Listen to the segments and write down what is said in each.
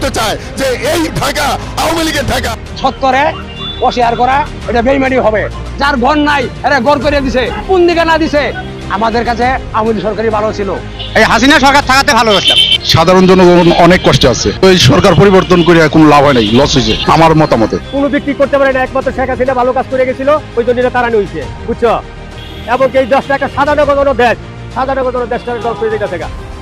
করতে চায় যে এই ঢাকা আওয়ামী লীগের ঢাকা। ছত্তরে অস্বীকার করা এটা বেইমানি হবে। যার ঘর নাই এরা ঘর করে দিছে, কোন দিকে না দিছে। আমাদের কাছে আওয়ামী লীগ সরকারই ভালো ছিল, এই হাসিনা সরকার থাকাতে ভালো হয়েছে। সাধারণ জনগণ অনেক কষ্টে আছে। ওই সরকার পরিবর্তন করে কোনো লাভ হয় নাই, লস হয়েছে আমার মতামতে। কোনো বিক্রি করতে পারে না, একমাত্র শেখ হাসিনা ভালো কাজ করে গেছিল, ওই জন্য তারা নিয়েছে, বুঝছো। এবং এই দেশটা একটা সাধারণ দেশ, সাধারণ দেশটা ধ্বংস হয়ে গেছে।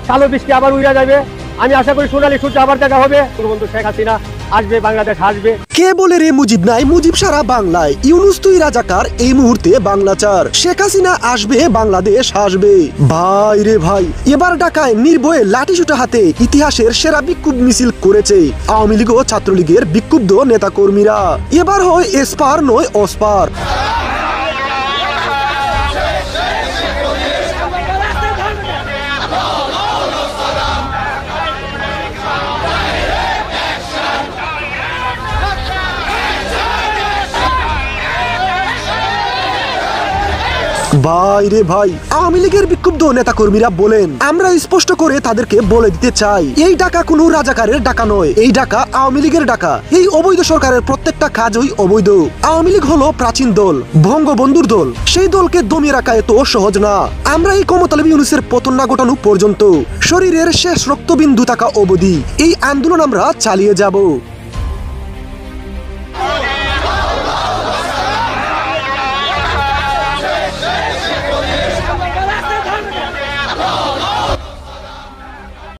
কালো বৃষ্টি আবার উড়া যাবে। আমি আশা করি সোনালী সূর্য আবার দেখা হবে। বন্ধু শেখ হাসিনা আসবে, বাংলাদেশ আসবে। কে বলে রে মুজিব নাই, মুজিব সারা বাংলায়। ইউনুস তুই রাজাকার, এই মুহূর্তে বাংলা চার। শেখ হাসিনা আসবে, বাংলাদেশ আসবে। ভাই রে ভাই, এবার ঢাকায় নির্ভয়ে লাঠিসুটা হাতে ইতিহাসের সেরা বিক্ষোভ মিছিল করেছে আওয়ামী লীগ ও ছাত্রলীগের বিক্ষুব্ধ নেতাকর্মীরা। এবার হয় এসপার নয় অসপার। ভাই রে ভাই, আওয়ামী লীগের বিক্ষুব্ধ নেতাকর্মীরা বলেন, আমরা স্পষ্ট করে তাদেরকে বলে দিতে চাই, এই ডাকা কোনো রাজাকারের ডাকা নয়, এই ডাকা আওয়ামী লীগের ডাকা। এই অবৈধ সরকারের প্রত্যেকটা কাজই অবৈধ। আওয়ামী লীগ হলো প্রাচীন দল, বঙ্গবন্ধুর দল। সেই দলকে দমিয়ে রাখা এত সহজ না। আমরা এই ক্ষমতালোভী ইউনূসের পতন না ঘটানো পর্যন্ত, শরীরের শেষ রক্তবিন্দু থাকা অবধি এই আন্দোলন আমরা চালিয়ে যাব।